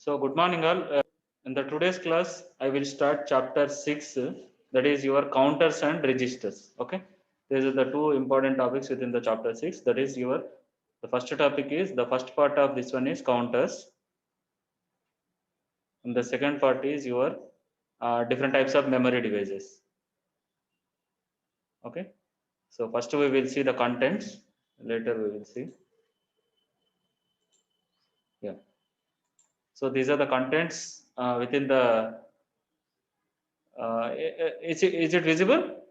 So good morning all. In the today's class, I will start chapter 6, that is your counters and registers. Okay, these are the two important topics within the chapter 6. That is the first topic is the first part of this one is counters, and the second part is your different types of memory devices. Okay, so first we will see the contents. Later we will see. Yeah. So these are the contents within the. Is it visible?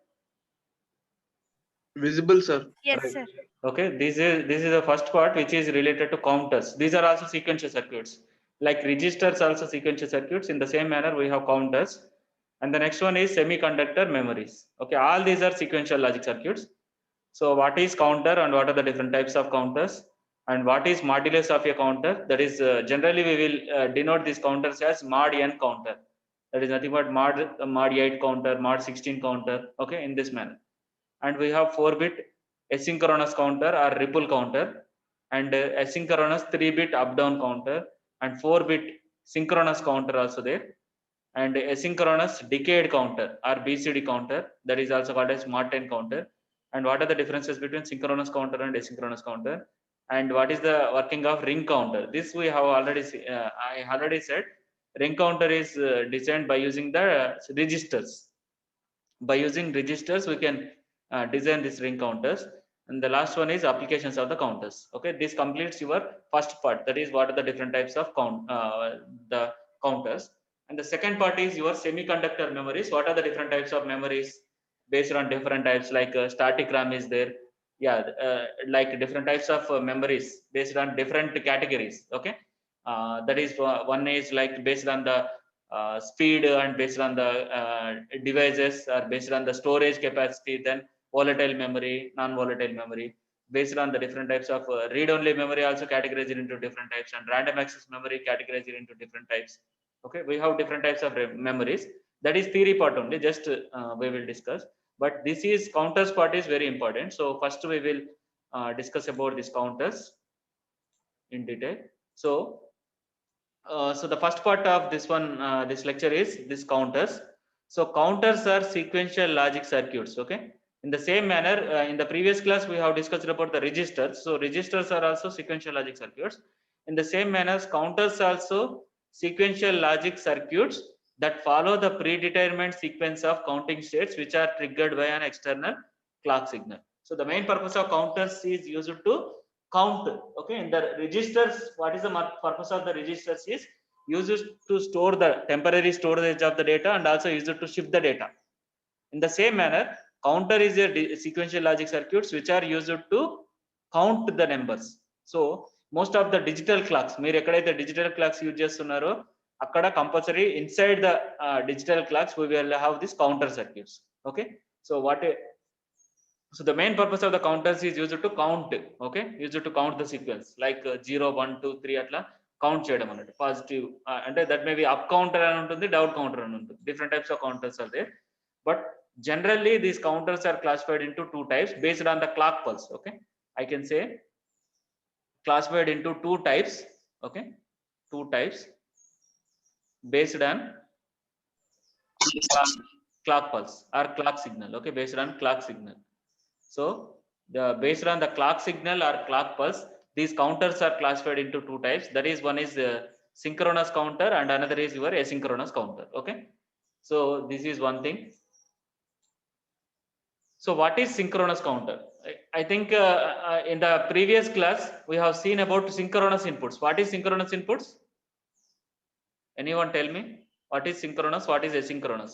Visible, sir. Yes, Right. sir. Okay. This is the first part which is related to counters. These are also sequential circuits. Like registers also sequential circuits. In the same manner, we have counters. And the next one is semiconductor memories. Okay. All these are sequential logic circuits. So what is counter and what are the different types of counters? And what is modulus of a counter? That is generally we will denote these counters as mod n counter. That is nothing but mod 8 counter, mod 16 counter. Okay, in this manner. And we have 4-bit asynchronous counter or ripple counter, and asynchronous 3-bit up down counter, and 4-bit synchronous counter also there, and asynchronous decade counter or BCD counter, that is also called as mod 10 counter. And what are the differences between synchronous counter and asynchronous counter, and what is the working of ring counter? This we have already I already said. Ring counter is designed by using the registers. By using registers we can design these ring counters. And the last one is applications of the counters. Okay, this completes your first part, that is what are the different types of the counters. And the second part is your semiconductor memories. What are the different types of memories based on different types, like static RAM is there. Yeah, like different types of memories based on different categories. Okay, that is one is like based on the speed and based on the devices, or based on the storage capacity. Then volatile memory, non-volatile memory, based on the different types of read-only memory also categorized into different types, and random access memory categorized into different types. Okay, we have different types of memories. That is theory part only, just we will discuss. But this is counters part is very important. So first we will discuss about these counters in detail. So the first part of this one, this lecture is this counters. So counters are sequential logic circuits. Okay. In the same manner, in the previous class we have discussed about the registers. So registers are also sequential logic circuits. In the same manner, counters also sequential logic circuits that follow the predetermined sequence of counting states which are triggered by an external clock signal. So the main purpose of counters is used to count. Okay, in the registers, what is the purpose of the registers is used to store the temporary storage of the data, and also used to shift the data. In the same manner, counter is a sequential logic circuits which are used to count the numbers. So most of the digital clocks, మీరు ఎక్కడైతే digital clocks use చేస్తున్నారో అక్కడ compulsory inside the digital clocks we will have this counter circuits. Okay, so so the main purpose of the counters is used to count. Okay, used to count the sequence, like 0 1 2 3 అట్లా count చేయడం అన్నట్టు. Positive అంటే that may be up counter అని ఉంటుంది, down counter అని ఉంటుంది. Different types of counters are there, but generally these counters are classified into two types based on the clock pulse. Okay, I can say classified into two types. Okay, two types based on clock pulse or clock signal. Okay, based on clock signal. So the based on the clock signal or clock pulse, these counters are classified into two types. That is, one is synchronous counter and another is your asynchronous counter. Okay, so this is one thing. So what is synchronous counter? I think in the previous class we have seen about synchronous inputs. What is synchronous inputs? Anyone tell me what is synchronous, what is asynchronous?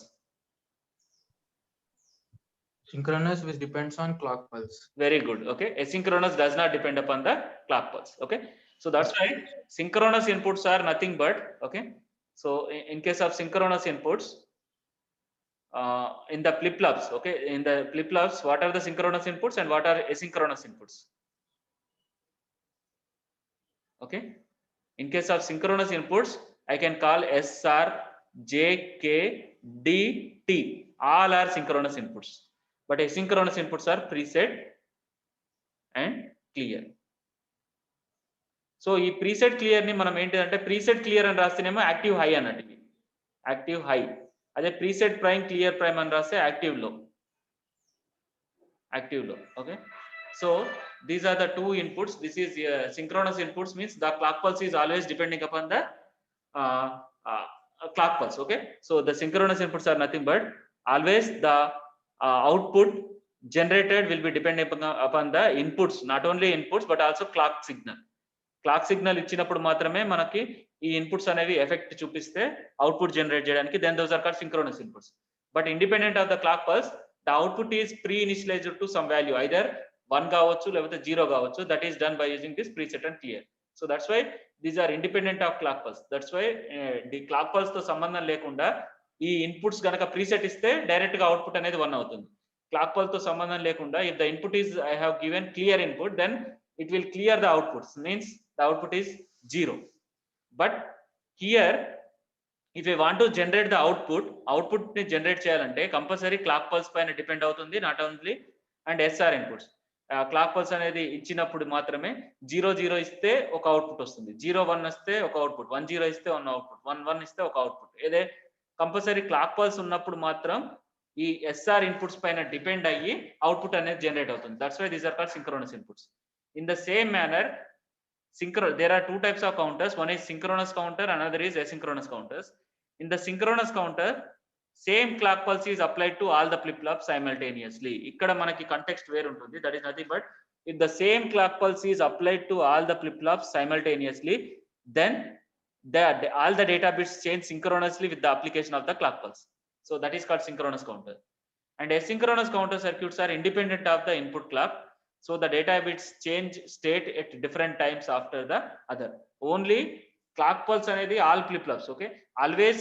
Synchronous, which depends on clock pulse. Very good. Okay, asynchronous does not depend upon the clock pulse. Okay, so that's why synchronous inputs are nothing but, okay, so in case of synchronous inputs, in the flip flops, okay, in the flip flops, what are the synchronous inputs and what are asynchronous inputs? Okay, in case of synchronous inputs, I can call SR, J, K, D, T, all are synchronous inputs. But asynchronous inputs are preset and clear. So ఈ preset clear ని మనం ఏంటంటే preset clear అని రాస్తేనేమో active high అన్నట్టు, ఇది active high. అదే preset prime clear prime అని రాస్తే యాక్టివ్ లో, యాక్టివ్ లో. Okay, so these are the two inputs. This is synchronous inputs, means the clock pulse is always depending upon the uh, clock pulse. Okay, so the synchronous inputs are nothing but always the output generated will be depending upon the inputs, not only inputs but also clock signal. Clock signal ఇచ్చినప్పుడు మాత్రమే మనకి ఈ inputs అనేవి effect చూపిస్తే output generate చేయడానికి, then those are called synchronous inputs. But independent of the clock pulse the output is pre initialized to some value, either 1 కావచ్చు లేకపోతే 0 కావచ్చు. That is done by using this preset and clear. So that's why these are independent of clock pulse. That's why the clock pulse తో సంబంధం లేకుండా ఈ inputs గనక preset ఇస్తే direct గా అవుట్పుట్ అనేది 1 అవుతుంది. క్లాక్ పల్స్ తో సంబంధం లేకుండా if the input is I have given clear input, then it will clear the outputs, means the output is 0. But here if I want to generate the output ni generate cheyalante compulsory clock pulse paina depend avutundi, not only and SR inputs. Clock pulse anedi ichinappudu maatrame 0 0 iste oka output vastundi, 0 1 iste oka output, 1 0 iste one output, 1 1 iste oka output. Ede compulsory clock pulse ఉన్నప్పుడు మాత్రం ఈ SR inputs paina depend ayyi output anedi generate avutundi. That's why these are called synchronous inputs. In the same manner, there are two types of counters. One is synchronous counter, another is asynchronous counters. In the synchronous counter, same clock pulse is applied to all the flip-flops simultaneously. Ikkada manaki context where untundi, that is nothing but if the same clock pulse is applied to all the flip-flops simultaneously, then all the data bits change synchronously with the application of the clock pulse. So that is called synchronous counter. And asynchronous counter circuits are independent of the input clock. So the data bits change state at different times after the other. Only clock pulse anedi all flip flops. Okay, always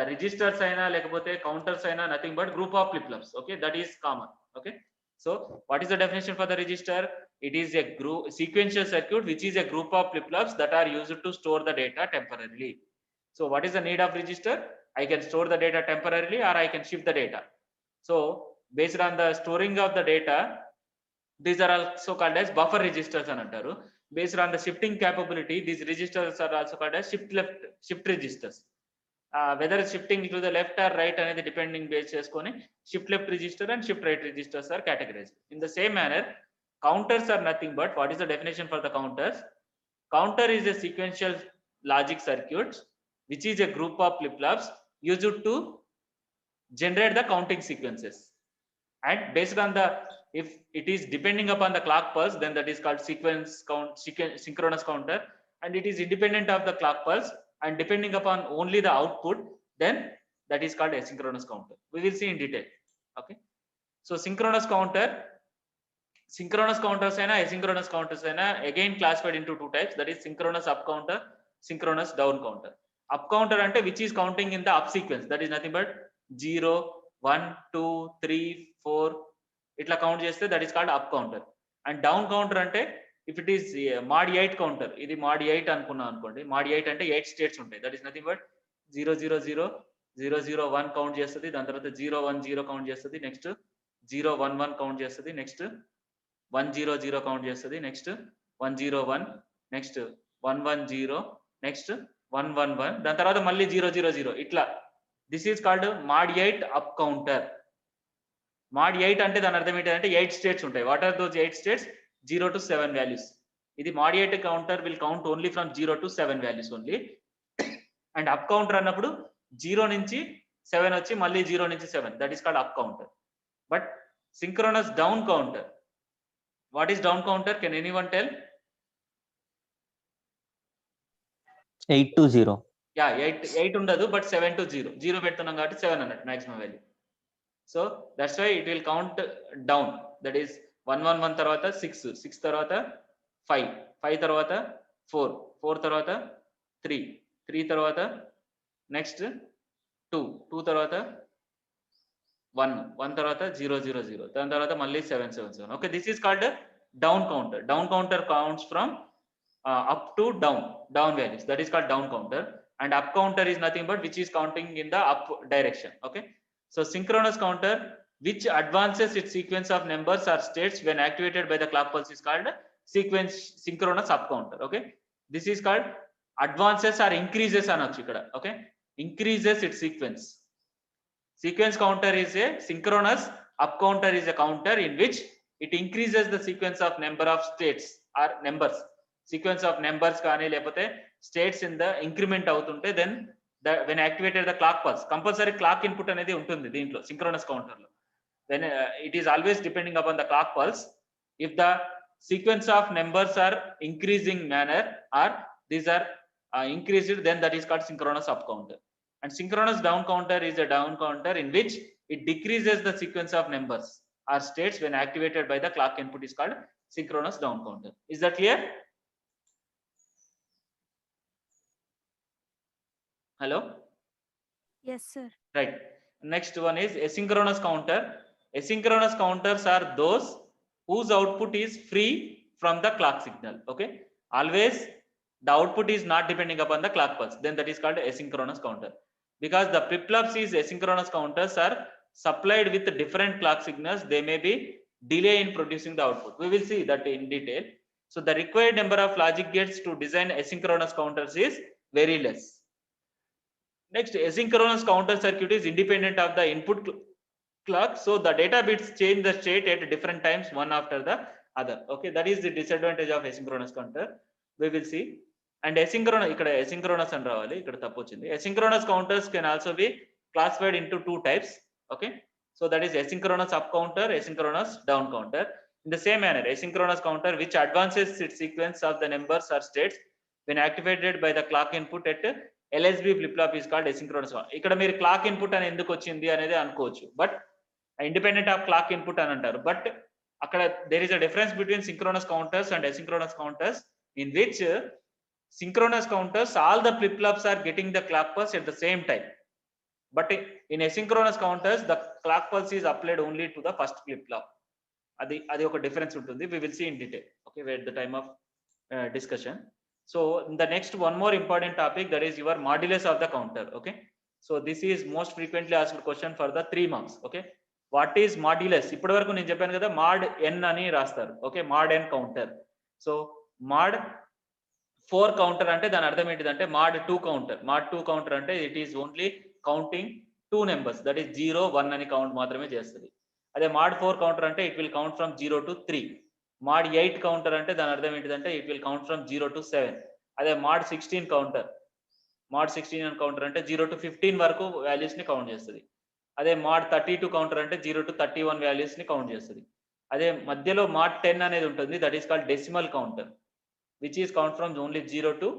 registers aina lekapothe counters aina nothing but group of flip flops. Okay, that is common. Okay, so what is the definition for the register? It is a group sequential circuit which is a group of flip flops that are used to store the data temporarily. So what is the need of register? I can store the data temporarily or I can shift the data. So based on the storing of the data, these are also called as buffer registers అని అంటారు. Based on the shifting capability, these registers are also called as shift registers. Whether shifting to the left or right అనేది depending base చేసుకొని shift left register and shift right registers are categorized. In the same manner, counters are nothing but, what is the definition for the counters? Counter is a sequential logic circuit which is a group of flip-flops used to generate the counting sequences. And based on the, if it is depending upon the clock pulse, then that is called synchronous counter, and it is independent of the clock pulse and depending upon only the output, then that is called asynchronous counter. We will see in detail. Okay, so synchronous counters aina asynchronous counters aina again classified into two types, that is synchronous up counter, synchronous down counter. Up counter ante which is counting in the up sequence, that is nothing but 0 1 2 3 4 itla count cheste, that is called up counter. And down counter ante if it is mod 8 counter, idi mod 8 anukunna anukondi, mod 8 ante 8 states untayi, that is nothing but 0 0 0 0 0 1 count chestadi, dan tarvata 0 1 0 count chestadi, next 0 1 1 count chestadi, next 1 0 0 count chestadi, next 1 0 1, next 1 1 0, next 1 1 1, dan tarvata malli 0 0 0 itla. This is called mod 8 up counter. Mod 8 ante dan ardham entante 8 states untayi. What are those 8 states? 0 to 7 values. Idi mod 8 counter will count only from 0 to 7 values only. And up counter annappudu 0 nunchi 7 vachi malli 0 nunchi 7, that is called up counter. But synchronous down counter, what is down counter? Can anyone tell? 8 to 0. Yeah, 8 ఉండదు, but 7 to 0 0 పెడుతున్నాం కాబట్టి 7 అన్నట్టు maximum value. So that's why it will count down, that is 1 1 1 తర్వాత 6 6 తర్వాత 5 5 తర్వాత 4 4 తర్వాత 3 3 తర్వాత next 2 2 తర్వాత 1 1 తర్వాత 0 0 0, దాని తర్వాత మళ్ళీ 7 7 7. Okay, this is called down counter. Down counter counts from up to down values, that is called down counter. And up counter is nothing but which is counting in the up direction. Okay, so synchronous counter which advances its sequence of numbers or states when activated by the clock pulse is called synchronous up counter. Okay, This is called advances or increases అనొచ్చు ఇక్కడ. Okay, increases its sequence. Sequence counter is a synchronous, up counter is a counter in which it increases the sequence of number of states or numbers. Sequence of numbers కానీ లేకపోతే states in the increment అవుతుంటే then when activated the clock pulse, compulsory clock input అనేది ఉంటుంది దీంట్లో synchronous counter లో. When it is always depending upon the clock pulse. If the sequence of numbers are increasing manner or these are increased, then that is called synchronous up counter. And synchronous down counter is a down counter in which it decreases the sequence of numbers or states when activated by the clock input is called synchronous down counter. Is that clear? Hello? Yes, sir. Right. Next one is asynchronous counter. Asynchronous counters are those whose output is free from the clock signal. Okay, always the output is not depending upon the clock pulse, then that is called asynchronous counter. Because the flip-flops is asynchronous counters are supplied with different clock signals, they may be delay in producing the output. We will see that in detail. So the required number of logic gates to design asynchronous counters is very less. Next, asynchronous counter circuit is independent of the input clock, so the data bits change the state at different times one after the other. Okay, that is the disadvantage of asynchronous counter. We will see. And asynchronous, ikkada asynchronous and ravali, ikkada tappu ochindi. Asynchronous counters can also be classified into two types. Okay, so that is asynchronous up counter, asynchronous down counter. In the same manner, asynchronous counter which advances its sequence of the numbers or states when activated by the clock input at LSB flip-flop is called asynchronous. ikkada meer clock input అని ఎందుకు వచ్చింది అనేది అనుకోవచ్చు, but independent of clock input అని అంటారు. But అక్కడ there is a difference between synchronous counters and asynchronous counters, in which synchronous counters all the flip-flops are getting the clock pulse at the same time, but in asynchronous counters the clock pulse is applied only to the first flip-flop. అది ఒక difference ఉంటుంది. We will see in detail. Okay, at the time of discussion. So the next one more important topic, that is your modulus of the counter. Okay, so this is most frequently asked question for the 3 marks. Okay, what is modulus? ఇప్పటి వరకు నేను చెప్పాను కదా mod n అని రాస్తారు. Okay, mod n counter. So mod 4 counter అంటే దాని అర్థం ఏంటిదంటే mod 2 కౌంటర్. mod 2 కౌంటర్ అంటే it is only counting 2 numbers, that is 0 1 అని కౌంట్ మాత్రమే చేస్తుంది. అదే mod 4 కౌంటర్ అంటే it will count from 0 to 3. mod 8 counter అంటే దాని అర్థం ఏంటిదంటే it will count from 0 to 7. అదే mod 16 కౌంటర్, mod 16 కౌంటర్ అంటే 0 to 15 వరకు వాల్యూస్ ని కౌంట్ చేస్తుంది. అదే mod 32 కౌంటర్ అంటే 0 to 31 వాల్యూస్ ని కౌంట్ చేస్తుంది. అదే మధ్యలో mod 10 అనేది ఉంటుంది, that is called decimal counter, which is count from only 0 to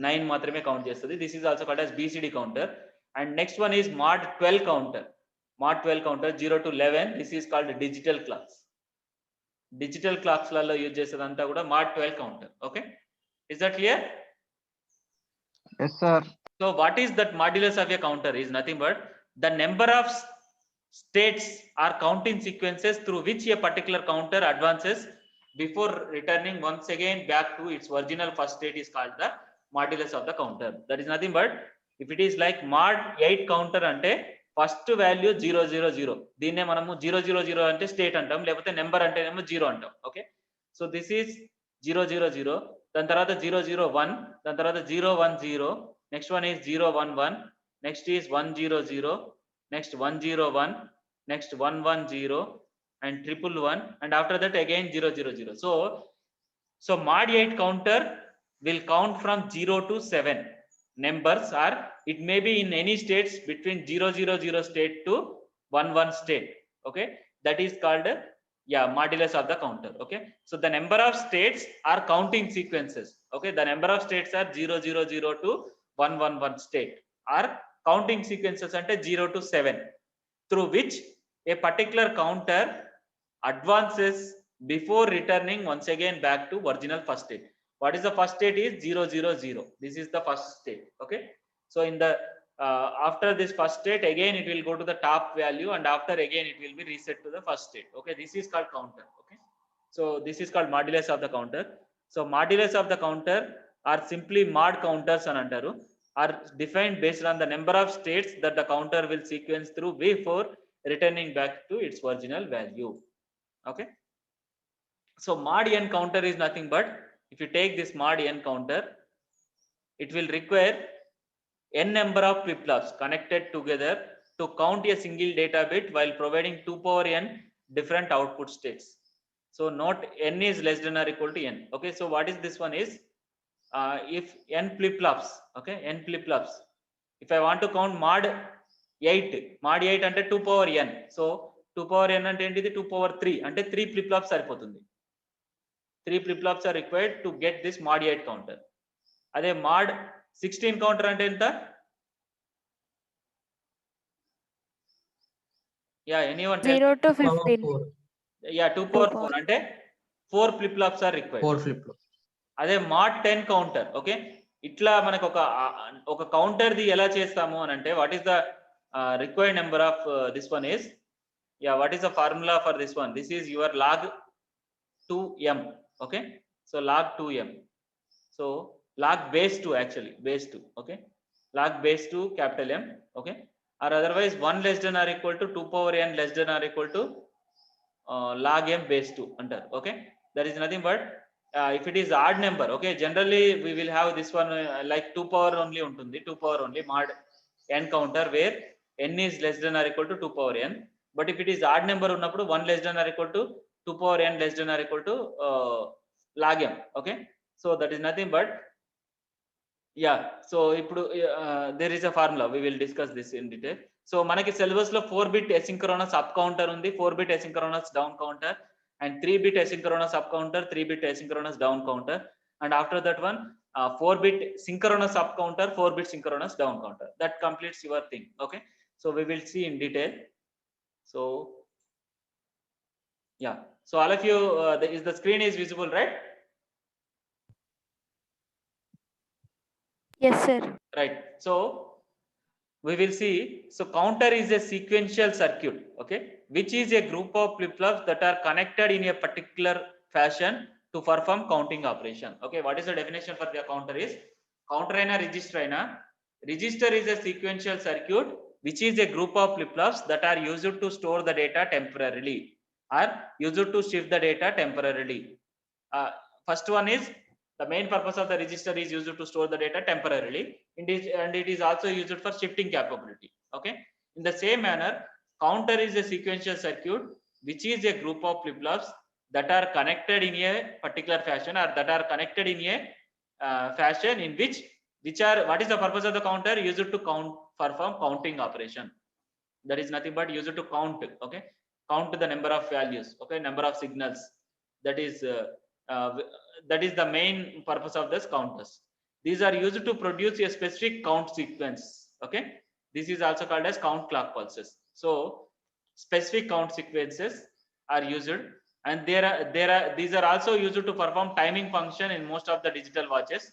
9 మాత్రమే కౌంట్ చేస్తుంది. This is also called as BCD counter. And next one is mod 12 counter. mod 12 counter 0 to 11, this is called digital clocks. Digital clocks లలో use చేసేదంతా కూడా mod 12 counter. Okay, is that clear? Yes, sir. So what is that modulus of a counter? Is nothing but the number of states or counting sequences through which a particular counter advances before returning once again back to its original first state is called the modulus of the counter. That is nothing but if it is like mod 8 counter ante first value 000, దీన్నే మనము 000 అంటే state అంటాం, లేకపోతే number అంటే ఏమో 0 అంటాం. Okay, so this is 000, దాని తర్వాత 001, దాని తర్వాత 010, next one is 011, next is 100, next 101, next 110 and 111, and after that again 000. So mod 8 counter will count from 0 to 7 numbers, or it may be in any states between 000 state to 11 state. Okay, that is called modulus of the counter. Okay, so the number of states are counting sequences. Okay, the number of states are 000 to 111 state are counting sequences ante 0 to 7, through which a particular counter advances before returning once again back to original first state. What is the first state? Is 000. This is the first state. Okay, so in the after this first state again it will go to the top value, and after again it will be reset to the first state. Okay, this is called counter. Okay, so this is called modulus of the counter. So modulus of the counter are simply mod counters అని అంటారు, are defined based on the number of states that the counter will sequence through before returning back to its original value. Okay, so mod n counter is nothing but if you take this mod n counter, it will require n number of flip-flops connected together to count a single data bit while providing 2 power n different output states. So note n is less than or equal to n. Okay, so what is this one is, if n flip-flops, okay, n flip-flops, if I want to count mod 8 అంటే 2 power n, so 2 power n అంటే ఏంటిది 2 power 3 అంటే 3 flip-flops సరిపోతుంది. 3 flip-flops are required to get this mod 8 counter. అదే mod 16 counter అంటే ఎంత? Yeah, anyone tell? 0 to Power 15. 4. Yeah, 2 power 2 4 అంటే 4 flip-flops are required. 4 flip-flops. అదే mod 10 కౌంటర్. ఓకే, ఇట్లా మనకు ఒక కౌంటర్ ది ఎలా చేస్తాము అని అంటే, what is the required number of this one is, yeah, what is the formula for this one? This is your log 2m. Okay, so log 2m, so log base 2, actually base 2. okay, log base 2 capital M. okay, or otherwise 1 less than or equal to 2 power n less than or equal to log m base 2 antar. okay, that is nothing but if it is odd number, okay, generally we will have this one like 2 power only untundi, 2 power only mod n counter where n is less than or equal to 2 power n. But if it is odd number ఉన్నప్పుడు 1 less than or equal to 2 power n less than or equal to log m. okay, so that is nothing but, yeah, so ఇప్పుడు there is a formula, we will discuss this in detail. So మనకి syllabus లో 4-bit asynchronous up counter ఉంది, 4-bit asynchronous down counter, and 3-bit asynchronous up counter, 3-bit asynchronous down counter, and after that one 4-bit synchronous up counter, 4-bit synchronous down counter. That completes your thing. okay, so we will see in detail. So yeah, so all of you, the screen is visible, right? Yes, sir. Right, so we will see. So counter is a sequential circuit, okay, which is a group of flip-flops that are connected in a particular fashion to perform counting operation. okay, what is the definition for the counter is, counter aina register aina, register is a sequential circuit which is a group of flip-flops that are used to store the data temporarily or used to shift the data temporarily. First one is, the main purpose of the register is used to store the data temporarily, and it is also used for shifting capability. okay, in the same manner, counter is a sequential circuit which is a group of flip-flops that are connected in a particular fashion, or that are connected in a fashion in which are, what is the purpose of the counter? Used to perform counting operation. That is nothing but used to count. okay, count the number of values, okay, number of signals. That is the main purpose of this counters. These are used to produce a specific count sequence. okay, this is also called as count clock pulses. So specific count sequences are used, and these are also used to perform timing function in most of the digital watches.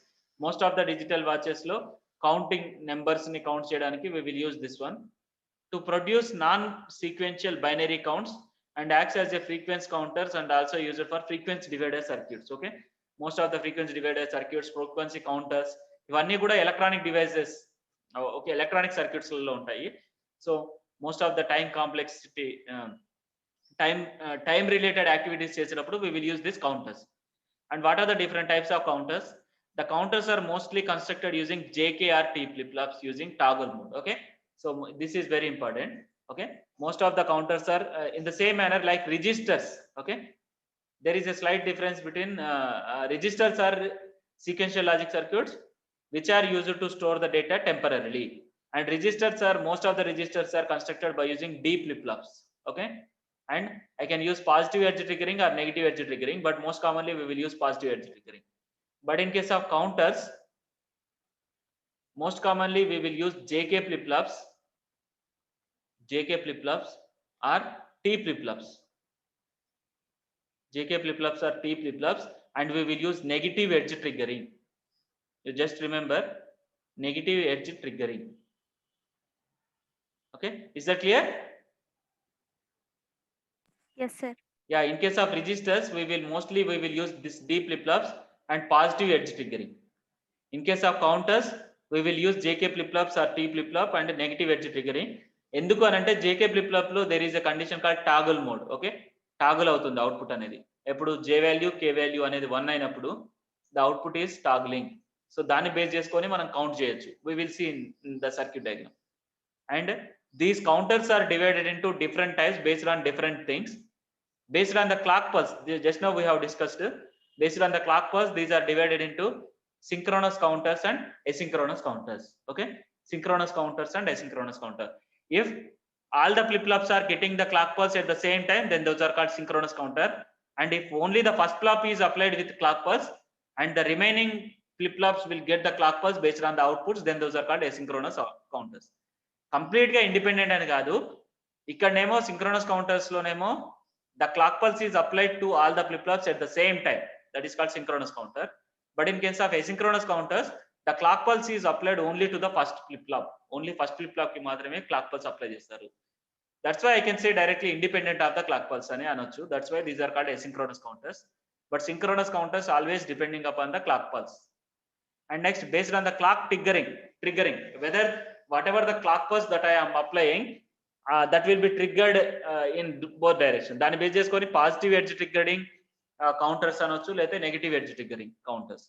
Most of the digital watches lo counting numbers ni count cheyadaniki we will use this one to produce non-sequential binary counts, and acts as a frequency counters, and also used for frequency divider circuits. okay, most of the frequency divider circuits, frequency counters, ఇవన్నీ కూడా electronic devices, okay, electronic circuits లో ఉంటాయి. So most of the time complexity, time related activities చేసేటప్పుడు we will use this counters. And what are the different types of counters? The counters are mostly constructed using JK or T flip-flops using toggle mode. okay, so this is very important. okay, most of the counters are in the same manner like registers. okay, there is a slight difference between registers are sequential logic circuits which are used to store the data temporarily, and registers are, most of the registers are constructed by using D flip-flops. okay, and I can use positive edge triggering or negative edge triggering, but most commonly we will use positive edge triggering. But in case of counters, most commonly we will use JK flip-flops or T flip-flops. JK flip-flops or T flip-flops, and we will use negative edge triggering. You just remember negative edge triggering. okay, is that clear? Yes, sir. Yeah, in case of registers we will use this D flip-flops and positive edge triggering. In case of counters we will use JK flip-flops or T flip-flop and negative edge triggering. ఎందుకు అనంటే JK flip-flop లో there is a condition called toggle mode. okay, toggle అవుతుంది output అనేది, ఎప్పుడు J value K value అనేది 1 అయినప్పుడు the output is toggling. So దాన్ని base చేసుకొని మనం కౌంట్ చేయొచ్చు. We will see in the circuit diagram. And these counters are divided into different types based on different things. Based on the clock pulse, just now we have discussed, based on the clock pulse, these are divided into synchronous counters and asynchronous counters. Okay, synchronous counters and asynchronous counter. If all the flip-flops are getting the clock pulse at the same time, then those are called synchronous counter. And if only the first flop is applied with clock pulse and the remaining flip-flops will get the clock pulse based on the outputs, then those are called asynchronous counters. Complete గా independent అని కాదు, ఇక్కడనేమో synchronous counters లోనేమో the clock pulse is applied to all the flip-flops at the same time, that is called synchronous counter. But in case of asynchronous counters, the clock pulse is applied only to the first flip-flop, only first flip-flop ki మాత్రమే clock pulse apply చేస్తారు. That's why I can say directly independent of the clock pulse అని అనొచ్చు. That's why these are called asynchronous counters. But synchronous counters always depending upon the clock pulse. And next, based on the clock triggering, whether whatever the clock pulse that I am applying, that will be triggered in both directions. దాన్ని base చేసుకొని positive edge triggering counters అనొచ్చు, లేకపోతే negative edge triggering counters.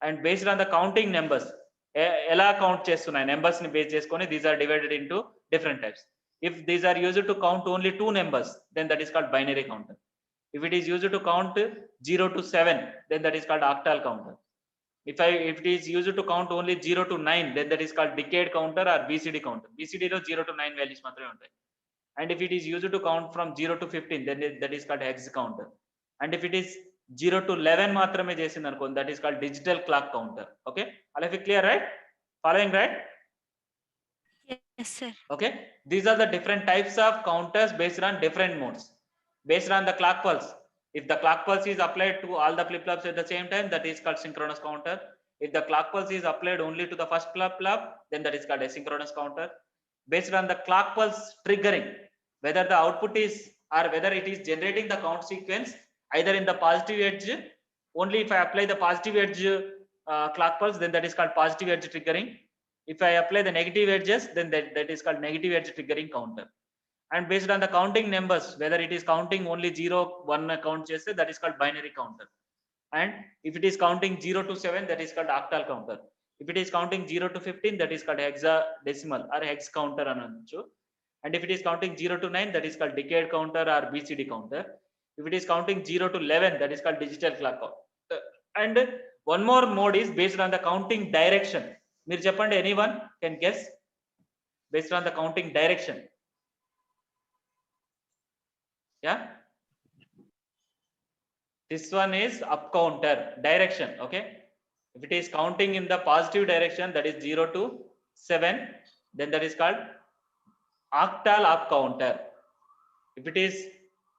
And based on the counting numbers, ఎలా count చేస్తున్నాయి numbers ని base చేసుకొని these are divided into different types. If these are used to count only 2 numbers, then that is called binary counter. If it is used to count 0 to 7, then that is called octal counter. If it is used to count only 0 to 9, then that is called decade counter or BCD counter. BCD లో 0 to 9 values మాత్రమే ఉంటాయి. And if it is used to count from 0 to 15, then that is called hex counter. And if it is 0 to 11 మాత్రమే చేసింది అనుకోండి, that is called digital clock counter. Okay, all of you clear, right? Following, right? Yes, sir. Okay, these are the different types of counters based on different modes. Based on the clock pulse, if the clock pulse is applied to all the flip-flops at the same time, that is called synchronous counter. If the clock pulse is applied only to the first flip-flop, then that is called asynchronous counter. Based on the clock pulse triggering, whether the output is or whether it is generating the count sequence either in the positive edge, only if I apply the positive edge clock pulse, then that is called positive edge triggering. If I apply the negative edges, then that is called negative edge triggering counter. And based on the counting numbers, whether it is counting only 0 1 count chese, that is called binary counter. And if it is counting 0 to 7, that is called octal counter. If it is counting 0 to 15, that is called hexadecimal or hex counter ananchu. And if it is counting 0 to 9, that is called decade counter or BCD counter. If it is counting 0 to 11, that is called digital clock counter. And one more mode is based on the counting direction. మీరు చెప్పండి, anyone can guess based on the counting direction? Yeah, this one is up counter direction. Okay, if it is counting in the positive direction, that is 0 to 7, then that is called octal up counter. If it is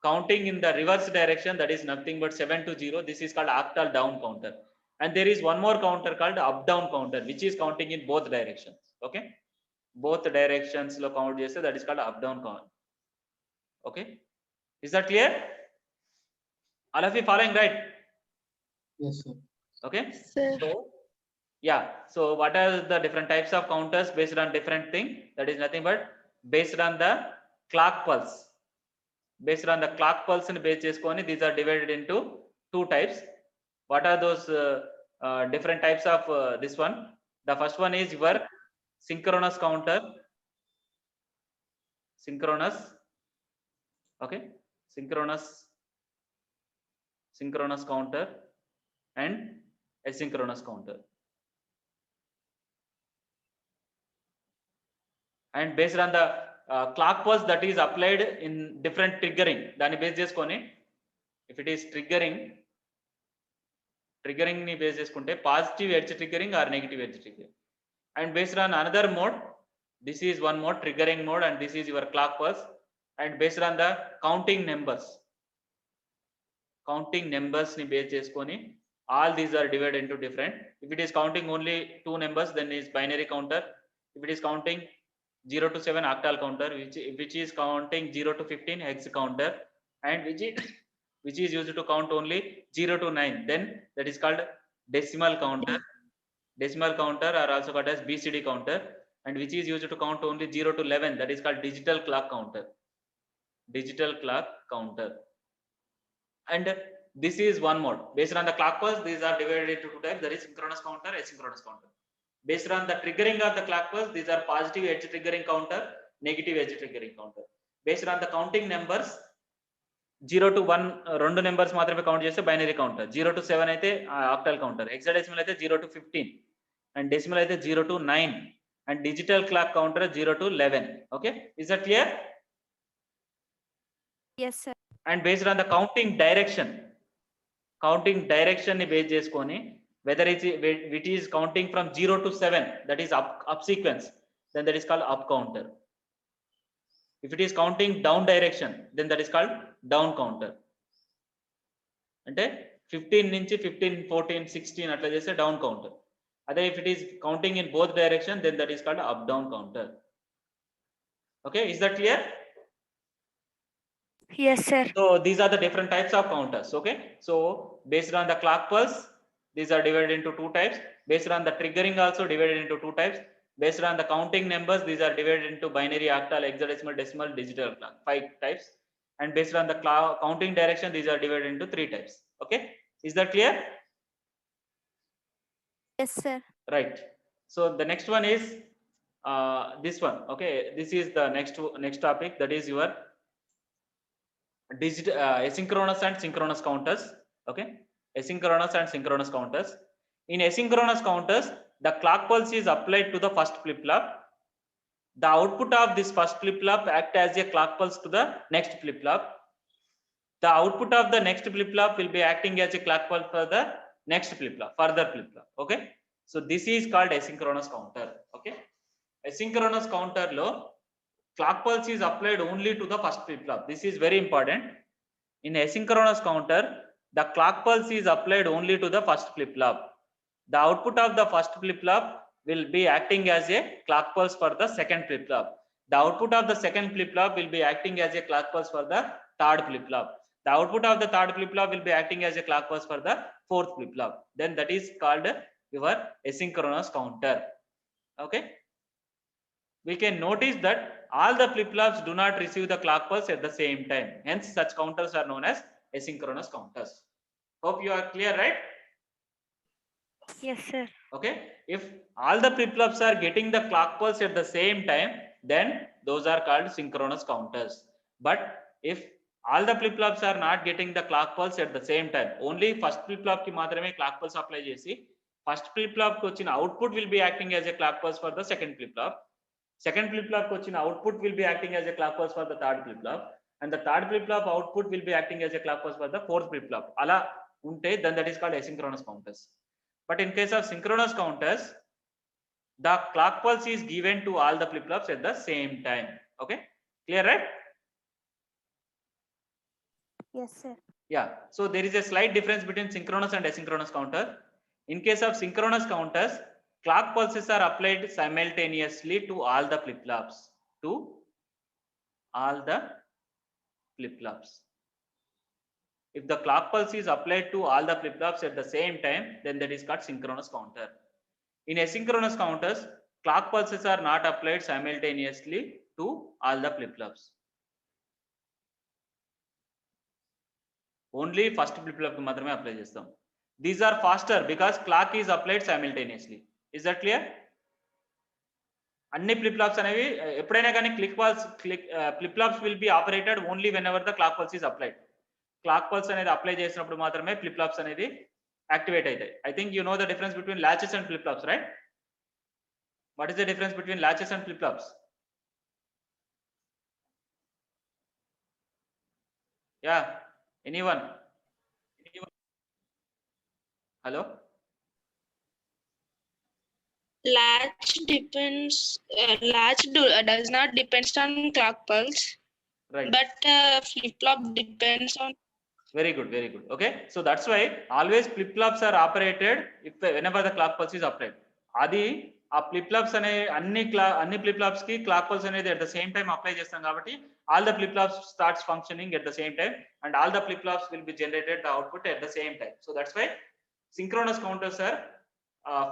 counting in the reverse direction, that is nothing but 7 to 0, this is called octal down counter. And there is one more counter called up down counter, which is counting in both directions. Okay, both directions lo count cheste, that is called up down counter. Okay, is that clear? All of you following, right? Yes, sir. Okay, Sir. so yeah, so what are the different types of counters based on different thing? That is nothing but based on the clock pulse. Based on the clock pulse ni base cheskoni, these are divided into 2 types. What are those different types of this one? The first one is your synchronous counter. Synchronous. Okay, synchronous counter and asynchronous counter. And based on the clock pulse that is applied in different triggering, dani base cheskoni, if it is triggering ni base చేసుకుంటే positive edge triggering or negative edge triggering. And based on another mode, this is one mode, triggering mode, and this is your clock pulse. And based on the counting numbers ni base చేసుకొని all these are divided into different. If it is counting only 2 numbers, then is binary counter. If it is counting 0 to 7, octal counter, which is counting 0 to 15, hex counter, and which is used to count only 0 to 9, then that is called decimal counter. Decimal counter are also called as BCD counter. And which is used to count only 0 to 11, that is called digital clock counter. Digital clock counter. And This is one mode. Based on the clock pulse, these are divided into two types. That is synchronous counter, asynchronous counter. Based on the triggering of the clock pulse, these are positive edge triggering counter, negative edge triggering counter. Based on the counting numbers, 0 to 1 రెండు numbers మాత్రమే count చేస్తే binary counter, 0 to 7 అయితే octal counter, hexadecimal అయితే 0 to 15 and decimal అయితే 0 to 9 and digital clock counter 0 to 11. Okay, is that clear? Yes, sir. And based on the counting direction ని base చేసుకొని whether it is counting from 0 to 7, that is up sequence, then that is called up counter. If it is counting down direction, then that is called down counter. అంటే 15 నుంచి 15, 14, 16 అట్లా చేస్తే down counter. అదే if it is counting in both direction, then that is called up down counter. Okay, is that clear? Yes, sir. So these are the different types of counters. Okay, so based on the clock pulse, these are divided into two types. Based on the triggering, also divided into two types. Based on the counting numbers, these are divided into binary, octal, hexadecimal, decimal, digital clock, 5 types. And based on the counting direction, these are divided into 3 types. Okay, is that clear? Yes, sir. Right. So the next one is this one. Okay, this is the next topic, that is your digital asynchronous and synchronous counters. Okay, asynchronous and synchronous counters. In asynchronous counters, the clock pulse is applied to the first flip-flop. The output of this first flip-flop act as a clock pulse to the next flip-flop. The output of the next flip-flop will be acting as a clock pulse for the next flip-flop, further flip-flop. Okay, so this is called asynchronous counter. Okay, asynchronous counter lo clock pulse is applied only to the first flip-flop. This is very important. In asynchronous counter, the clock pulse is applied only to the first flip-flop. The output of the first flip-flop will be acting as a clock pulse for the second flip-flop. The output of the second flip-flop will be acting as a clock pulse for the third flip-flop. The output of the third flip-flop will be acting as a clock pulse for the fourth flip-flop. Then that is called your asynchronous counter. Okay, we can notice that all the flip-flops do not receive the clock pulse at the same time. Hence, such counters are known as asynchronous counters. Hope you are clear, right? Yes, sir. Okay, if all the flip-flops are getting the clock pulse at the same time, then those are called synchronous counters. But if all the flip-flops are not getting the clock pulse at the same time, only first flip-flop ki maatrame clock pulse apply chesi, first flip-flop ki vachina output will be acting as a clock pulse for the second flip-flop. Second flip-flop ki vachina output will be acting as a clock pulse for the third flip-flop, and the third flip-flop output will be acting as a clock pulse for the fourth flip-flop. Ala unte, then that is called asynchronous counters. But in case of synchronous counters, the clock pulse is given to all the flip-flops at the same time. Okay, clear, right? Yes, sir. Yeah, so there is a slight difference between synchronous and asynchronous counter. In case of synchronous counters, clock pulses are applied simultaneously to all the flip-flops. If the clock pulse is applied to all the flip-flops at the same time, then that is called synchronous counter. In asynchronous counters, clock pulses are not applied simultaneously to all the flip-flops. Only first flip-flop ki maatrame apply chestam. These are faster because clock is applied simultaneously. Is that clear? Anni flip-flops anevi eppudaina gaani flip-flops will be operated only whenever the clock pulse is applied. Clock pulse అనేది apply చేసినప్పుడు మాత్రమే flip flops అనేది activate అవుతాయి. I think you know the difference between latches and flip flops, right? What is the difference between latches and flip flops? Yeah, anyone? Hello? Latch does not depends on clock pulse, Right. but flip-flop depends on. Very good, very good. Okay, so that's why always flip flops are operated whenever the clock pulse is applied. Adi ఆ flip flops అనే అన్ని flip flops కి clock pulse అనేది at the same time apply చేస్తాం కాబట్టి all the flip flops starts functioning at the same time and all the flip flops will be generated the output at the same time. So that's why synchronous counters are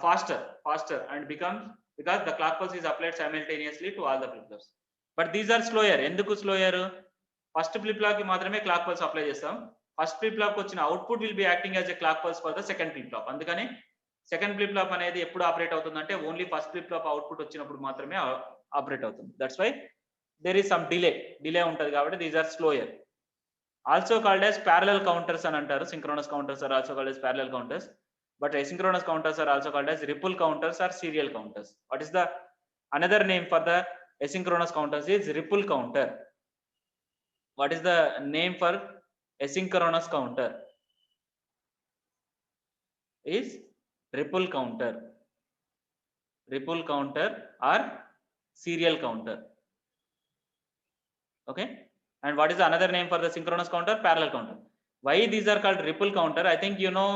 faster and because the clock pulse is applied simultaneously to all the flip flops. But these are slower. ఎందుకు slower? First flip flop కి మాత్రమే clock pulse apply చేస్తాం. First flip flop వచ్చిన output will be acting as a clock pulse for the second flip flop. అందుకని second flip flop అనేది ఎప్పుడు operate అవుతుందంటే only first flip flop output వచ్చినప్పుడు మాత్రమే ఆపరేట్ అవుతుంది. That's why there is some delay ఉంటుంది కాబట్టి these are slower. Also called as parallel counters అని అంటారు. Synchronous counters are also called as parallel counters, but asynchronous counters are also called as ripple counters or serial counters. What is the another name for the asynchronous counters is ripple counter. What is the name for asynchronous counter? Is ripple counter or serial counter. Okay, and what is the another name for the synchronous counter? Parallel counter. Why these are called ripple counter? I think you know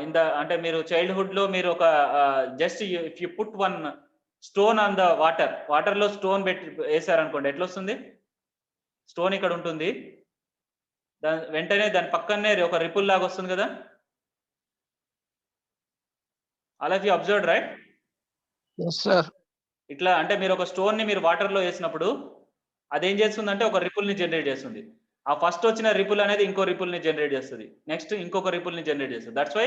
in the అంటే మీరు childhood లో మీరు ఒక just if you put one stone on the water లో stone పెట్టి వేసారనుకోండి ఎట్లా వస్తుంది? Stone ఇక్కడ ఉంటుంది, వెంటనే దాని పక్కనే ఒక రిపుల్ లాగా వస్తుంది కదా. All of you observed right? Yes, sir. ఇట్లా అంటే మీరు ఒక స్టోన్ ని మీరు వాటర్ లో వేసినప్పుడు అదేం చేస్తుందంటే ఒక రిపుల్ ని జనరేట్ చేస్తుంది. ఆ ఫస్ట్ వచ్చిన రిపుల్ అనేది ఇంకో రిపుల్ ని జనరేట్ చేస్తుంది, నెక్స్ట్ ఇంకొక రిపుల్ ని జనరేట్ చేస్తుంది. That's why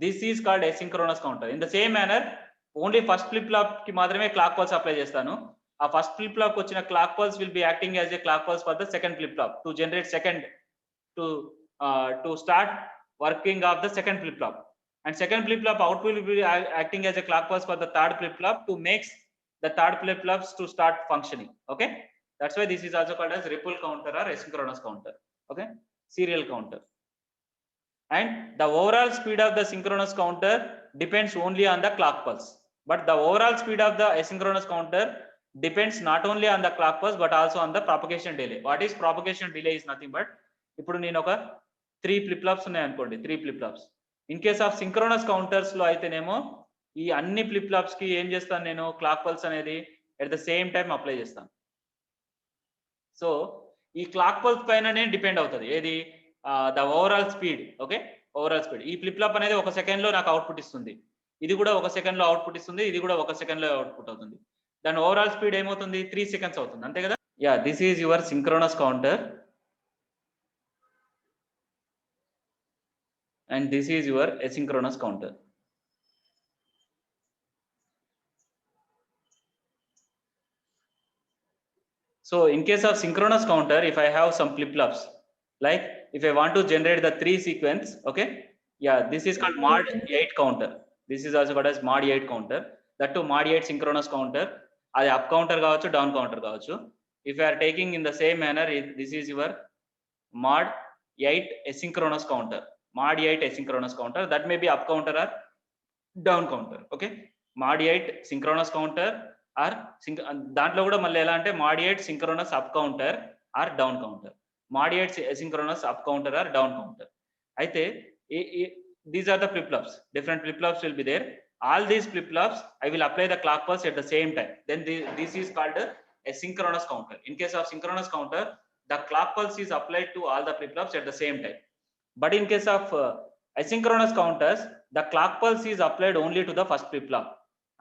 this is called asynchronous counter. In the same manner only first flip flop కి మాత్రమే క్లాక్ పల్స్ అప్లై చేస్తాను. ఆ ఫస్ట్ ఫ్లిప్ ఫ్లాప్ వచ్చిన clock pulse will be acting as a clock pulse for the second flip flop to generate second to start working of the second flip flop. And second flip flop output will be acting as a clock pulse for the third flip flop to make the third flip flops to start functioning. Okay, that's why this is also called as ripple counter or asynchronous counter. Okay, serial counter. And the overall speed of the synchronous counter depends only on the clock pulse, but the overall speed of the asynchronous counter depends not only on the clock pulse but also on the propagation delay. What is propagation delay? Is nothing but ఇప్పుడు నేను ఒక 3 flip flops ఉన్నాయి అనుకోండి, 3 flip flops. In case of synchronous counters లో అయితేనేమో ఈ అన్ని flip flops కి ఏం చేస్తాను నేను, క్లాక్ పల్స్ అనేది at the same time apply చేస్తాను. సో ఈ క్లాక్ పల్స్ పైననే డిపెండ్ అవుతుంది ఏది, the overall speed. Okay, overall speed. ఈ ఫ్లిప్ ఫ్లాప్ అనేది 1 సెకండ్ లో నాకు అవుట్పుట్ ఇస్తుంది, ఇది కూడా 1 సెకండ్ లో అవుట్పుట్ ఇస్తుంది, ఇది కూడా 1 సెకండ్ లో అవుట్పుట్ అవుతుంది. దాని ఓవరాల్ స్పీడ్ ఏమవుతుంది? 3 సెకండ్స్ అవుతుంది, అంతే కదా. Yeah, this is your synchronous counter and this is your asynchronous counter. So in case of synchronous counter, if I have some flip flops, like if I want to generate the 3 sequence, okay, yeah, this is called mod 8 counter. This is also called as mod 8 counter. That too mod 8 synchronous counter, adi up counter kavachu, down counter kavachu. If you are taking in the same manner, this is your mod 8 asynchronous counter. Mod 8 asynchronous counter, that may be up counter or down counter. Okay, mod 8 synchronous counter or దాంట్లో కూడా మళ్ళీ ఎలా అంటే mod 8 synchronous up counter or down counter, mod 8 asynchronous up counter or down counter. అయితే these are the flip flops, different flip flops will be there. All these flip flops I will apply the clock pulse at the same time, then this is called a synchronous counter. In case of synchronous counter, the clock pulse is applied to all the flip flops at the same time. But in case of asynchronous counters, the clock pulse is applied only to the first flip flop,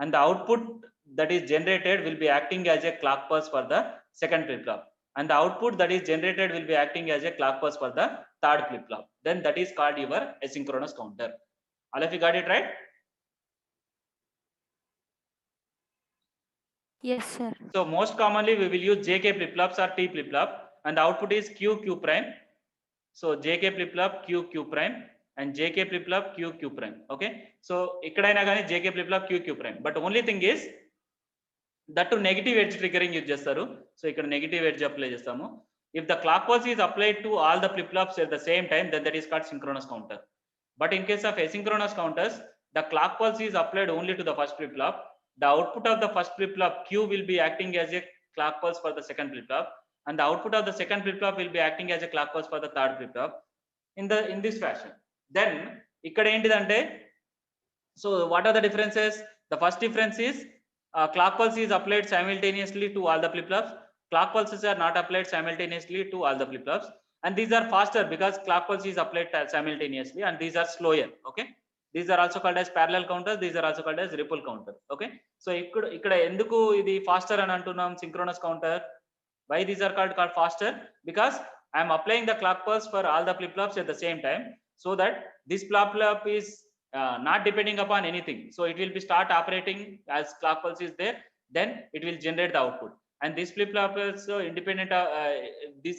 and the output that is generated will be acting as a clock pulse for the second flip flop, and the output that is generated will be acting as a clock pulse for the third flip flop. Then that is called your asynchronous counter. All of you got it right? Yes, sir. So most commonly we will use JK flip flops or T flip flop, and the output is Q prime. So JK flip flop Q prime and JK flip flop Q prime. Okay, so ikkadaina gaani JK flip flop Q prime, but only thing is that to negative edge triggering use chestaru. So ikkada negative edge apply chestamu. If the clock pulse is applied to all the flip flops at the same time, then that is called synchronous counter. But in case of asynchronous counters, the clock pulse is applied only to the first flip flop. The output of the first flip flop Q will be acting as a clock pulse for the second flip flop, and the output of the second flip flop will be acting as a clock pulse for the third flip flop in this fashion. Then ikkada entidante, so what are the differences? The first difference is clock pulse is applied simultaneously to all the flip flops. Clock pulses are not applied simultaneously to all the flip flops, and these are faster because clock pulse is applied simultaneously, and these are slower. Okay, these are also called as parallel counters, these are also called as ripple counter. Okay, so ikkada enduku idi faster ani antunnam synchronous counter. Why these are called faster? Because I am applying the clock pulse for all the flip-flops at the same time, so that this flip-flop is not depending upon anything. So it will be start operating as clock pulse is there, then it will generate the output. And this flip-flop is independent. This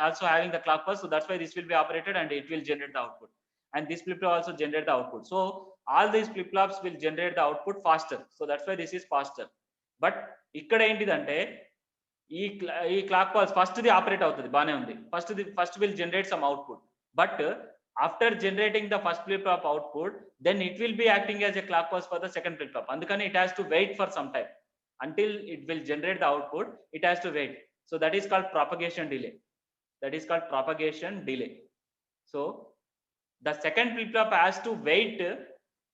also having the clock pulse, so that's why this will be operated and it will generate the output. And this flip-flop also generate the output. So all these flip-flops will generate the output faster. So that's why this is faster. But ikkada entidante ఈ clock pulse first ది operate అవుతుంది బానే ఉంది, first will generate some output, but after generating the first flip flop output then it will be acting as a clock pulse for the second flip flop. అందుకని it has to wait for some time until it will generate the output. It has to wait, so that is called propagation delay. So the second flip flop has to wait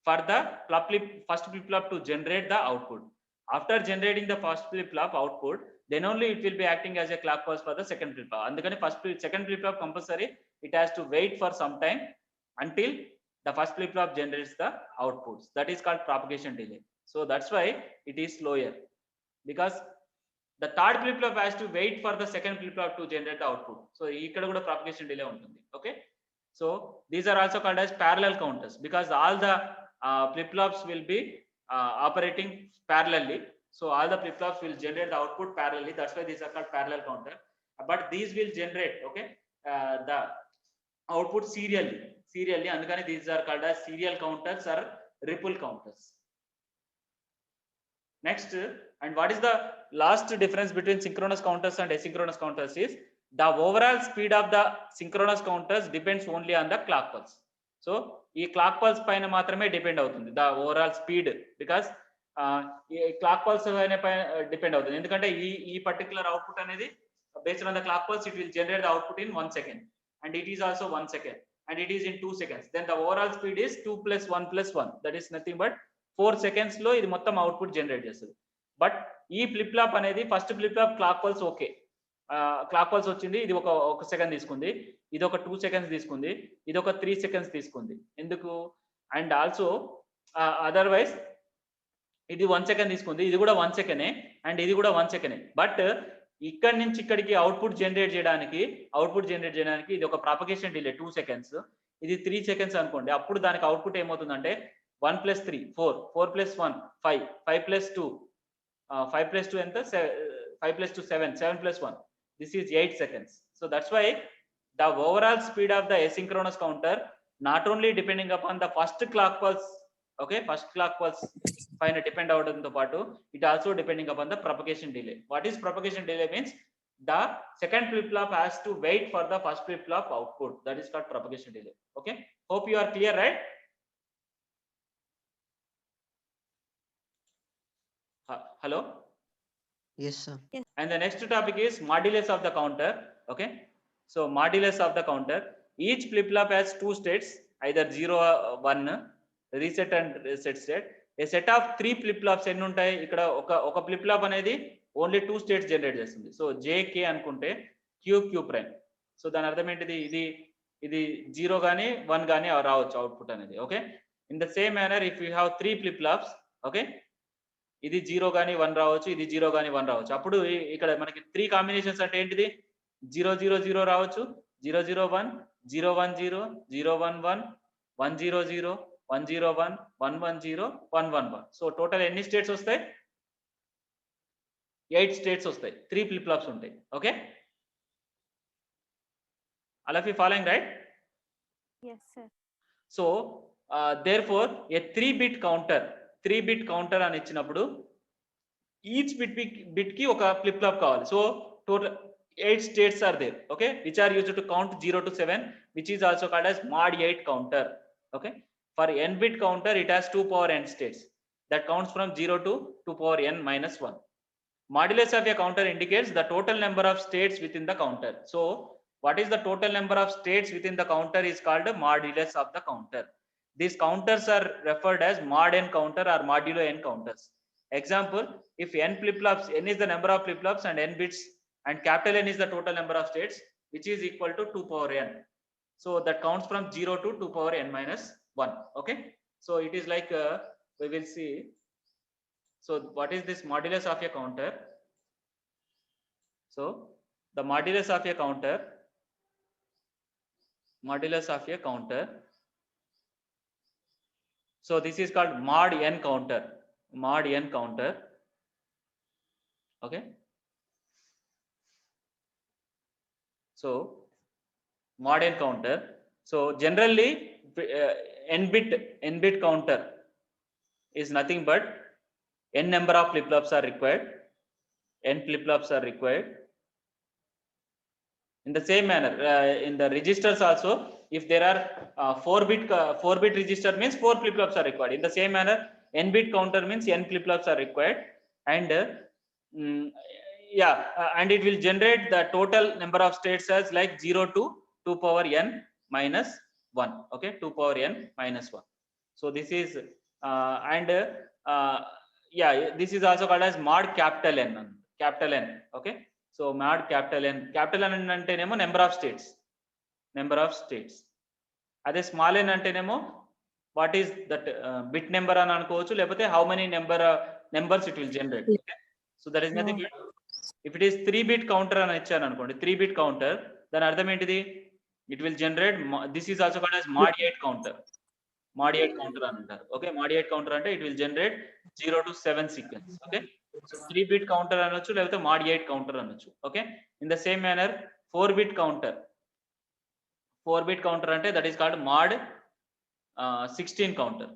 for the first flip flop to generate the output. After generating the first flip flop output, then only it will be acting as a clock pulse for the second flip flop. Andukani second flip flop compulsory, it has to wait for some time until the first flip flop generates the outputs. That is called propagation delay. So that's why it is slower, because the third flip flop has to wait for the second flip flop to generate the output. So ikkada kuda propagation delay untundi. Okay, so these are also called as parallel counters, because all the flip flops will be operating parallelly. So all the flip flops will generate the output parallelly. That's why these are called parallel counter. But these will generate, okay, the output serially. Andukani these are called as serial counters or ripple counters. Next, and what is the last difference between synchronous counters and asynchronous counters is the overall speed of the synchronous counters depends only on the clock pulse. So ఈ clock pulse పైన మాత్రమే depend అవుతుంది the overall speed, because ఈ clock pulse పైన depend అవుతుంది. ఎందుకంటే ఈ particular output అనేది based on the clock pulse it will generate the output in 1 second, and it is also 1 second, and it is in 2 seconds. Then the overall speed is 2 + 1 + 1, that is nothing but 4 seconds లో ఇది మొత్తం output generate చేస్తుంది. But ఈ flip flop అనేది first flip flop clock pulse okay, clock pulse వచ్చింది, ఇది ఒక second తీసుకుంది, ఇది ఒక 2 seconds తీసుకుంది, ఇది ఒక 3 seconds తీసుకుంది. ఎందుకు? అండ్ ఆల్సో అదర్వైజ్ ఇది 1 second తీసుకుంది, ఇది కూడా 1 second, అండ్ ఇది కూడా 1 second. బట్ ఇక్కడి నుంచి ఇక్కడికి అవుట్పుట్ జనరేట్ చేయడానికి ఇది ఒక ప్రాపగేషన్ డిలే 2 seconds, ఇది 3 seconds అనుకోండి. అప్పుడు దానికి అవుట్పుట్ ఏమవుతుందంటే 1 + 3 4, 4 + 1 5, 5 + 2 5 + 2 ఎంత 5 + 2 7, 7 + 1, this is 8 seconds. So that's why the overall speed of the asynchronous counter not only depending upon the first clock pulse, okay, first clock pulse pine depend avadamto paatu, it also depending upon the propagation delay. What is propagation delay means the second flip flop has to wait for the first flip flop output. That is called propagation delay. Okay, hope you are clear, right? Hello? Yes, sir. And the next topic is modulus of the counter. Okay, so modulus of the counter, each flip flop has two states, either 0 or 1, reset and reset state. A set of 3 flip flops ఎన్ని ఉంటాయి ఇక్కడ? ఒక flip flop అనేది only 2 states generate చేస్తుంది. So JK అనుకుంటే Q prime. So దాని అర్థం ఏంటిది? ఇది 0 కానీ 1 కానీ రావచ్చు అవుట్పుట్ అనేది. Okay, in the same manner if you have 3 flip flops, okay, ఇది 0 కానీ 1 రావచ్చు, ఇది 0 కానీ 1 రావచ్చు. అప్పుడు ఇక్కడ మనకి 3 కాంబినేషన్స్ అంటే ఏంటిది? 0 0 0 రావచ్చు, 0 0 1, 0 1 0, 0 1 1, 1 0 0, 1 0 1, 1 1 0, 1 1 1. సో టోటల్ ఎన్ని స్టేట్స్ వస్తాయి? 8 స్టేట్స్ వస్తాయి. 3 ఫ్లిప్ ఫ్లాప్స్ ఉంటాయి. Okay, all of you following, right? Yes, sir. So therefore a 3-bit counter అని ఇచ్చినప్పుడు ఈచ్ బిట్ కి ఒక ఫ్లిప్ ఫ్లాప్ కావాలి. So total 8 states are there, okay, which are used to count 0 to 7, which is also called as mod 8 counter. Okay, for n bit counter it has 2 power n states that counts from 0 to 2 power n minus 1. Modulus of a counter indicates the total number of states within the counter. So what is the total number of states within the counter is called modulus of the counter. These counters are referred as mod n counter or modulo n counters. Example, if n flip flops, n is the number of flip flops and n bits, and capital N is the total number of states, which is equal to 2 power n. So that counts from 0 to 2 power n minus 1. Okay, so it is like we will see. So what is this modulus of a counter? So the modulus of a counter. So this is called mod n counter. Okay. So mod n counter. So generally n bit counter is nothing but n number of flip-flops are required. N flip-flops are required. In the same manner, in the registers also, if there are 4-bit register means 4 flip-flops are required. In the same manner, n bit counter means n flip-flops are required, and and it will generate the total number of states as like 0 to 2 power n minus 1. Okay, 2 power n minus 1. So this is this is also called as mod capital N. Okay. So mod capital N అంటేనేమో number of states. అదే small n అంటేనేమో what is that bit number అని అనుకోవచ్చు, లేకపోతే how many numbers it will generate. So that is nothing but if it is 3-bit counter అని ఇచ్చాను అనుకోండి, 3-bit counter, దాని అర్థం ఏంటిది? It will generate, this is also called as mod8 counter అని అంటారు. ఓకే, mod8 కౌంటర్ అంటే it will generate 0 to 7 sequence. Okay, so 3-bit counter అనొచ్చు, లేకపోతే mod8 కౌంటర్ అనొచ్చు. Okay, in the same manner 4-bit counter అంటే that is called mod 16 counter,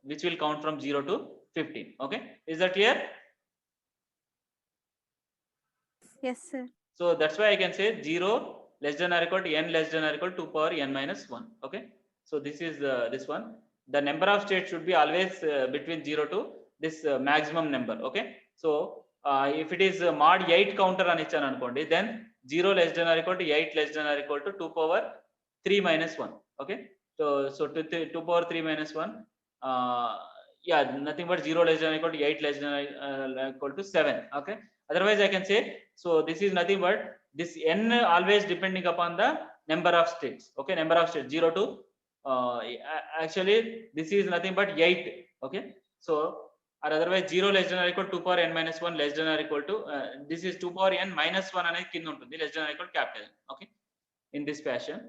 which will count from 0 to 15. Okay, is that clear? Yes, sir. So that's why I can say 0 less than or equal to n less than or equal to 2 power n minus 1. Okay, so this is this one. The number of states should be always between 0 to this maximum number. Okay, so if it is mod 8 counter ani ichanu anukondi, then 0 less than or equal to 8 less than or equal to 2 power 3 minus 1. Okay, so 2 power 3 minus 1, nothing but 0 less than or equal to 8 less than or equal to 7. Okay, otherwise I can say, so this is nothing but this n always depending upon the number of states. Okay, number of states 0 to actually this is nothing but 8. Okay, so or otherwise 0 less than or equal to 2 power n minus 1 less than or equal to this is 2 power n minus 1 అనేది కింద ఉంటుంది, less than or equal to capital N. Okay, in this fashion.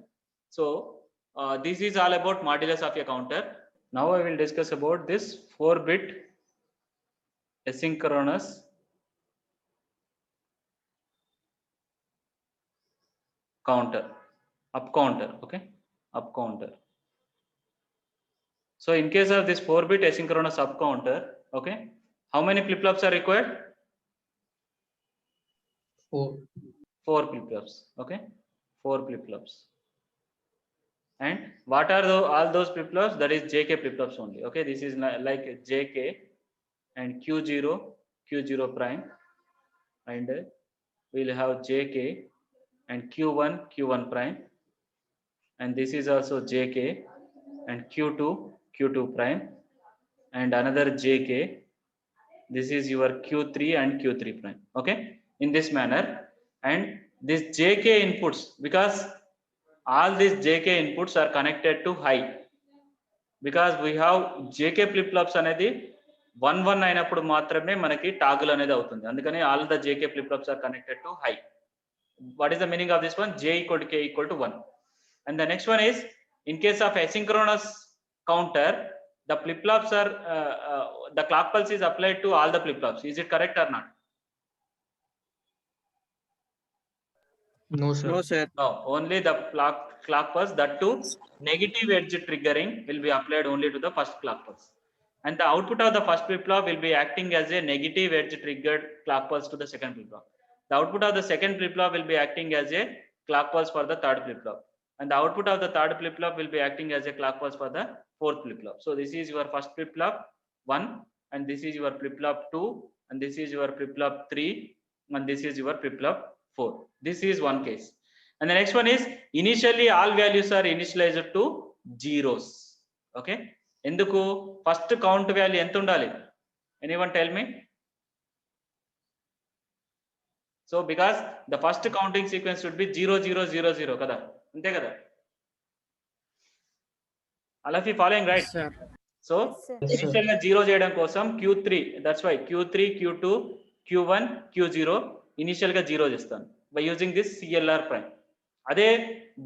So this is all about modulus of a counter. Now I will discuss about this 4-bit asynchronous counter, up counter. Okay, up counter. So in case of this 4-bit asynchronous up counter, okay, how many flip-flops are required? 4 flip-flops. Okay, 4 flip-flops. And what are all those flip-flops? That is JK flip-flops only. Okay, this is like JK and Q0 prime, and we'll have JK and Q1 prime, and this is also JK and Q2 prime, and another JK. This is your Q3 and Q3 prime. Okay, in this manner, and this JK inputs, because all these JK inputs are connected to high, because we have JK flip-flops అనేది 1 అయినప్పుడు మాత్రమే మనకి toggle అనేది అవుతుంది. అందుకని all the JK flip-flops are connected to high. What is the meaning of this one? J equal to K equal to 1. And the next one is, in case of asynchronous counter, the flip-flops are the clock pulse is applied to all the flip-flops. Is it correct or not? No, sir. No, sir. No, only the clock pulse, that too negative edge triggering will be applied only to the first clock pulse, and the output of the first flip-flop will be acting as a negative edge triggered clock pulse to the second flip-flop. The output of the second flip-flop will be acting as a clock pulse for the third flip-flop, and the output of the third flip-flop will be acting as a clock pulse for the fourth flip-flop. So this is your first flip-flop 1, and this is your flip-flop 2, and this is your flip-flop 3, and this is your flip-flop 4. This is one case. And the next one is, initially all values are initialized to zeros. Okay, enduku first count value ఎంత ఉండాలి? Anyone tell me? So because the first counting sequence should be 0 0 0 0 kada, ante kada. All of you following, right? Yes, sir. So Sir. initial గా 0 చేయడం కోసం Q3, that's why Q3 Q2 Q1 Q0 initial గా 0 చేస్తాను by using this CLR prime. అదే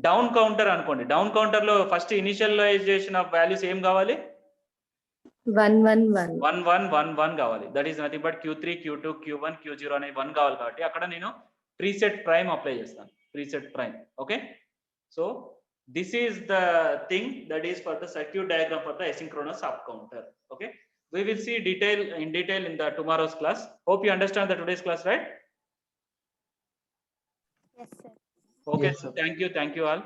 down counter అనుకోండి, down counter లో first initialisation of values ఏం కావాలి? 1 1 1. 1 1 1 1 కావాలి. That is nothing but Q3 Q2 Q1 Q0 అనే 1 కావాలి కాబట్టి అక్కడ నేను ప్రీసెట్ ప్రైమ్ అప్లై చేస్తాను, preset prime. Okay, so this is the thing that is for the circuit diagram for the asynchronous up counter. Okay, we will see in detail in the tomorrow's class. Hope you understand the today's class, right? Yes, sir. Okay, Yes, sir. thank you all.